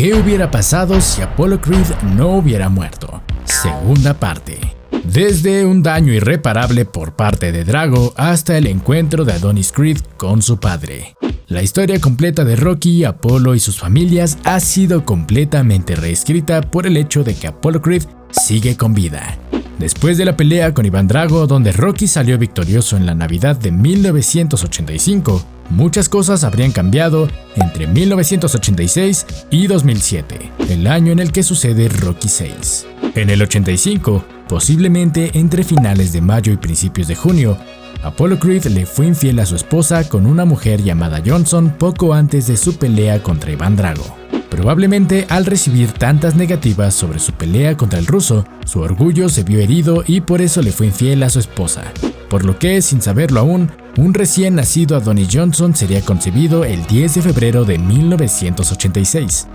¿Qué hubiera pasado si Apollo Creed no hubiera muerto? Segunda parte. Desde un daño irreparable por parte de Drago hasta el encuentro de Adonis Creed con su padre. La historia completa de Rocky, Apollo y sus familias ha sido completamente reescrita por el hecho de que Apollo Creed sigue con vida. Después de la pelea con Iván Drago, donde Rocky salió victorioso en la Navidad de 1985, muchas cosas habrían cambiado entre 1986 y 2007, el año en el que sucede Rocky VI. En el 85, posiblemente entre finales de mayo y principios de junio, Apollo Creed le fue infiel a su esposa con una mujer llamada Johnson poco antes de su pelea contra Iván Drago. Probablemente al recibir tantas negativas sobre su pelea contra el ruso, su orgullo se vio herido y por eso le fue infiel a su esposa. Por lo que, sin saberlo aún, un recién nacido Adonis Johnson sería concebido el 10 de febrero de 1986.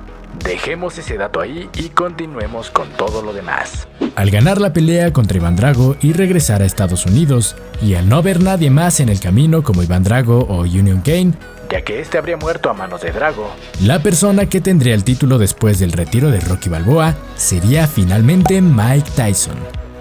Dejemos ese dato ahí y continuemos con todo lo demás. Al ganar la pelea contra Iván Drago y regresar a Estados Unidos, y al no haber nadie más en el camino como Iván Drago o Union Kane, ya que este habría muerto a manos de Drago, la persona que tendría el título después del retiro de Rocky Balboa sería finalmente Mike Tyson,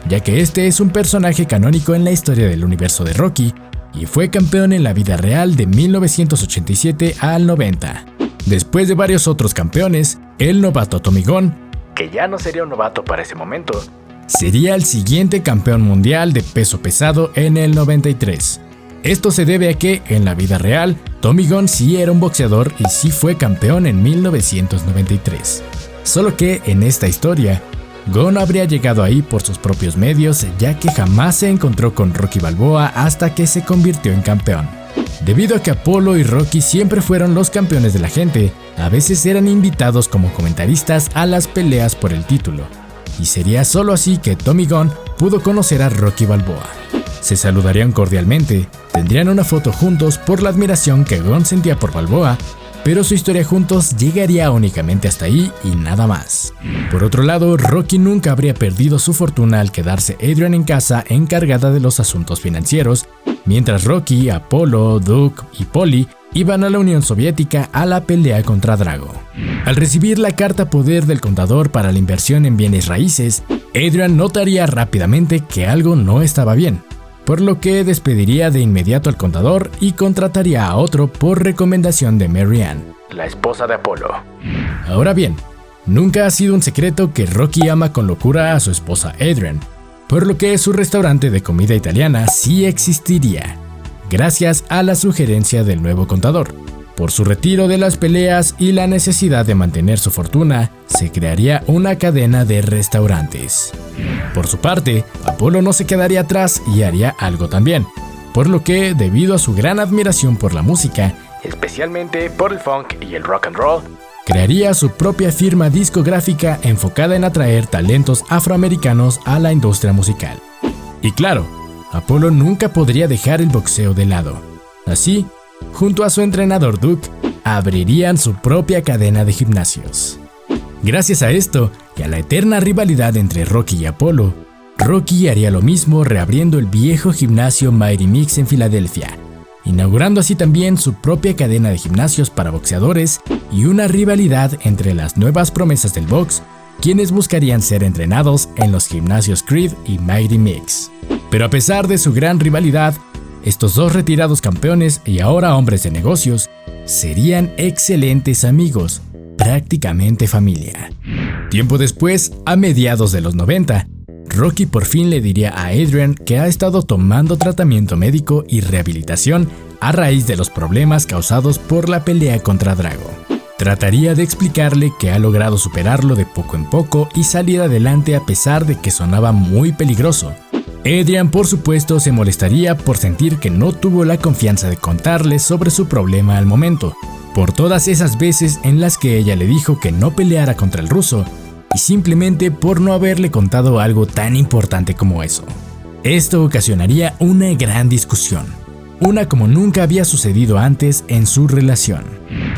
ya que este es un personaje canónico en la historia del universo de Rocky y fue campeón en la vida real de 1987 al 90. Después de varios otros campeones, el novato Tommy Gunn, que ya no sería un novato para ese momento, sería el siguiente campeón mundial de peso pesado en el 93. Esto se debe a que, en la vida real, Tommy Gunn sí era un boxeador y sí fue campeón en 1993. Solo que, en esta historia, Gunn habría llegado ahí por sus propios medios, ya que jamás se encontró con Rocky Balboa hasta que se convirtió en campeón. Debido a que Apollo y Rocky siempre fueron los campeones de la gente, a veces eran invitados como comentaristas a las peleas por el título, y sería solo así que Tommy Gunn pudo conocer a Rocky Balboa. Se saludarían cordialmente, tendrían una foto juntos por la admiración que Gunn sentía por Balboa, pero su historia juntos llegaría únicamente hasta ahí y nada más. Por otro lado, Rocky nunca habría perdido su fortuna al quedarse Adrian en casa encargada de los asuntos financieros, mientras Rocky, Apollo, Duke y Paulie iban a la Unión Soviética a la pelea contra Drago. Al recibir la carta poder del contador para la inversión en bienes raíces, Adrian notaría rápidamente que algo no estaba bien, por lo que despediría de inmediato al contador y contrataría a otro por recomendación de Mary Ann, la esposa de Apollo. Ahora bien, nunca ha sido un secreto que Rocky ama con locura a su esposa Adrian, por lo que su restaurante de comida italiana sí existiría, gracias a la sugerencia del nuevo contador. Por su retiro de las peleas y la necesidad de mantener su fortuna, se crearía una cadena de restaurantes. Por su parte, Apollo no se quedaría atrás y haría algo también, por lo que, debido a su gran admiración por la música, especialmente por el funk y el rock and roll, crearía su propia firma discográfica enfocada en atraer talentos afroamericanos a la industria musical. Y claro, Apollo nunca podría dejar el boxeo de lado. Así, junto a su entrenador Duke, abrirían su propia cadena de gimnasios. Gracias a esto y a la eterna rivalidad entre Rocky y Apollo, Rocky haría lo mismo reabriendo el viejo gimnasio Mighty Mix en Filadelfia, inaugurando así también su propia cadena de gimnasios para boxeadores y una rivalidad entre las nuevas promesas del box, quienes buscarían ser entrenados en los gimnasios Creed y Mighty Mix. Pero a pesar de su gran rivalidad, estos dos retirados campeones y ahora hombres de negocios serían excelentes amigos, prácticamente familia. Tiempo después, a mediados de los 90, Rocky por fin le diría a Adrian que ha estado tomando tratamiento médico y rehabilitación a raíz de los problemas causados por la pelea contra Drago. Trataría de explicarle que ha logrado superarlo de poco en poco y salir adelante a pesar de que sonaba muy peligroso. Adrian, por supuesto, se molestaría por sentir que no tuvo la confianza de contarle sobre su problema al momento, por todas esas veces en las que ella le dijo que no peleara contra el ruso, y simplemente por no haberle contado algo tan importante como eso. Esto ocasionaría una gran discusión, una como nunca había sucedido antes en su relación.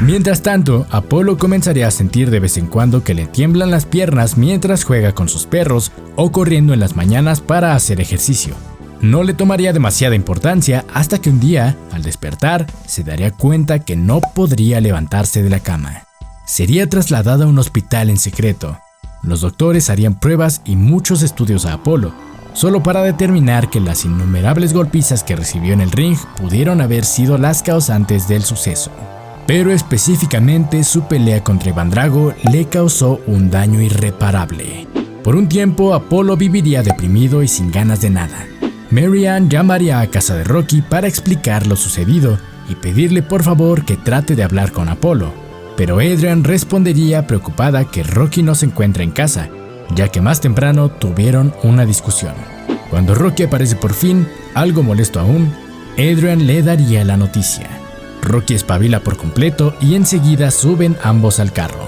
Mientras tanto, Apollo comenzaría a sentir de vez en cuando que le tiemblan las piernas mientras juega con sus perros o corriendo en las mañanas para hacer ejercicio. No le tomaría demasiada importancia hasta que un día, al despertar, se daría cuenta que no podría levantarse de la cama. sería trasladada a un hospital en secreto. Los doctores harían pruebas y muchos estudios a Apolo, solo para determinar que las innumerables golpizas que recibió en el ring pudieron haber sido las causantes del suceso. Pero específicamente su pelea contra Iván Drago le causó un daño irreparable. Por un tiempo, Apolo viviría deprimido y sin ganas de nada. Mary Ann llamaría a casa de Rocky para explicar lo sucedido y pedirle por favor que trate de hablar con Apolo. Pero Adrian respondería preocupada que Rocky no se encuentra en casa, ya que más temprano tuvieron una discusión. Cuando Rocky aparece por fin, algo molesto aún, Adrian le daría la noticia. Rocky espabila por completo y enseguida suben ambos al carro.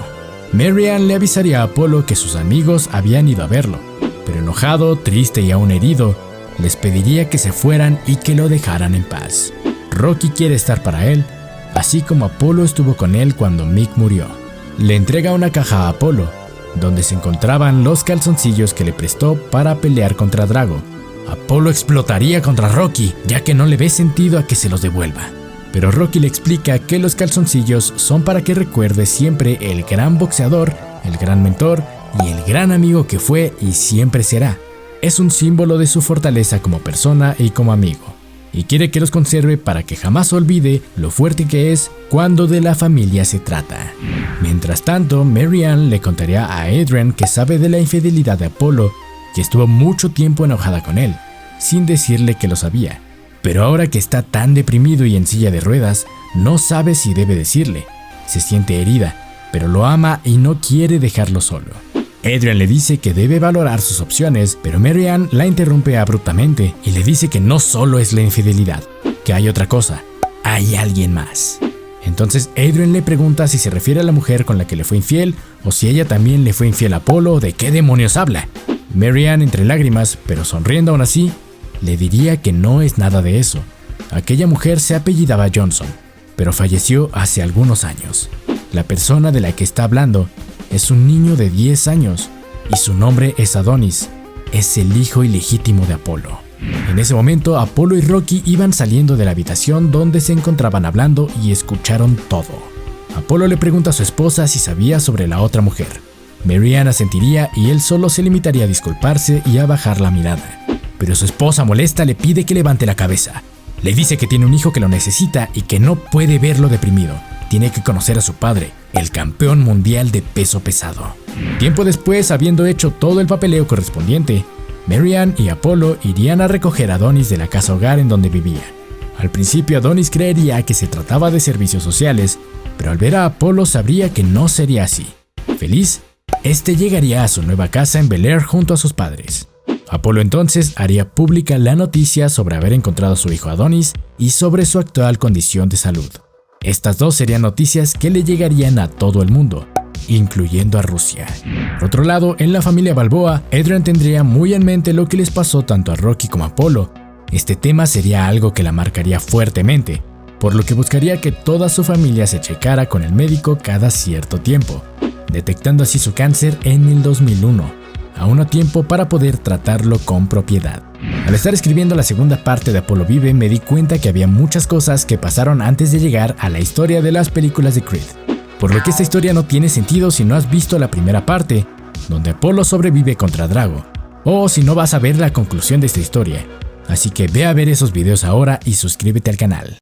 Mary Ann le avisaría a Apolo que sus amigos habían ido a verlo, pero enojado, triste y aún herido, les pediría que se fueran y que lo dejaran en paz. Rocky quiere estar para él, así como Apolo estuvo con él cuando Mick murió. Le entrega una caja a Apolo, donde se encontraban los calzoncillos que le prestó para pelear contra Drago. Apolo explotaría contra Rocky, ya que no le ve sentido a que se los devuelva. Pero Rocky le explica que los calzoncillos son para que recuerde siempre el gran boxeador, el gran mentor y el gran amigo que fue y siempre será. Es un símbolo de su fortaleza como persona y como amigo, y quiere que los conserve para que jamás olvide lo fuerte que es cuando de la familia se trata. Mientras tanto, Mary Ann le contaría a Adrian que sabe de la infidelidad de Apolo y estuvo mucho tiempo enojada con él, sin decirle que lo sabía. Pero ahora que está tan deprimido y en silla de ruedas, no sabe si debe decirle. Se siente herida, pero lo ama y no quiere dejarlo solo. Adrian le dice que debe valorar sus opciones, pero Mary Ann la interrumpe abruptamente y le dice que no solo es la infidelidad, que hay otra cosa, hay alguien más. Entonces Adrian le pregunta si se refiere a la mujer con la que le fue infiel o si ella también le fue infiel a Apolo o de qué demonios habla. Mary Ann, entre lágrimas, pero sonriendo aún así, le diría que no es nada de eso. Aquella mujer se apellidaba Johnson, pero falleció hace algunos años. La persona de la que está hablando es un niño de 10 años y su nombre es Adonis. Es el hijo ilegítimo de Apolo. En ese momento, Apolo y Rocky iban saliendo de la habitación donde se encontraban hablando y escucharon todo. Apolo le pregunta a su esposa si sabía sobre la otra mujer. Mary Ann asentiría y él solo se limitaría a disculparse y a bajar la mirada. Pero su esposa molesta le pide que levante la cabeza. Le dice que tiene un hijo que lo necesita y que no puede verlo deprimido. Tiene que conocer a su padre, el campeón mundial de peso pesado. Tiempo después, habiendo hecho todo el papeleo correspondiente, Mary Ann y Apolo irían a recoger a Adonis de la casa hogar en donde vivía. Al principio Adonis creería que se trataba de servicios sociales, pero al ver a Apolo sabría que no sería así. Feliz, este llegaría a su nueva casa en Bel Air junto a sus padres. Apolo entonces haría pública la noticia sobre haber encontrado a su hijo Adonis y sobre su actual condición de salud. Estas dos serían noticias que le llegarían a todo el mundo, incluyendo a Rusia. Por otro lado, en la familia Balboa, Adrian tendría muy en mente lo que les pasó tanto a Rocky como a Apolo. Este tema sería algo que la marcaría fuertemente, por lo que buscaría que toda su familia se checara con el médico cada cierto tiempo, detectando así su cáncer en el 2001. Aún a tiempo para poder tratarlo con propiedad. Al estar escribiendo la segunda parte de Apolo Vive, me di cuenta que había muchas cosas que pasaron antes de llegar a la historia de las películas de Creed. Por lo que esta historia no tiene sentido si no has visto la primera parte, donde Apolo sobrevive contra Drago, o si no vas a ver la conclusión de esta historia. Así que ve a ver esos videos ahora y suscríbete al canal.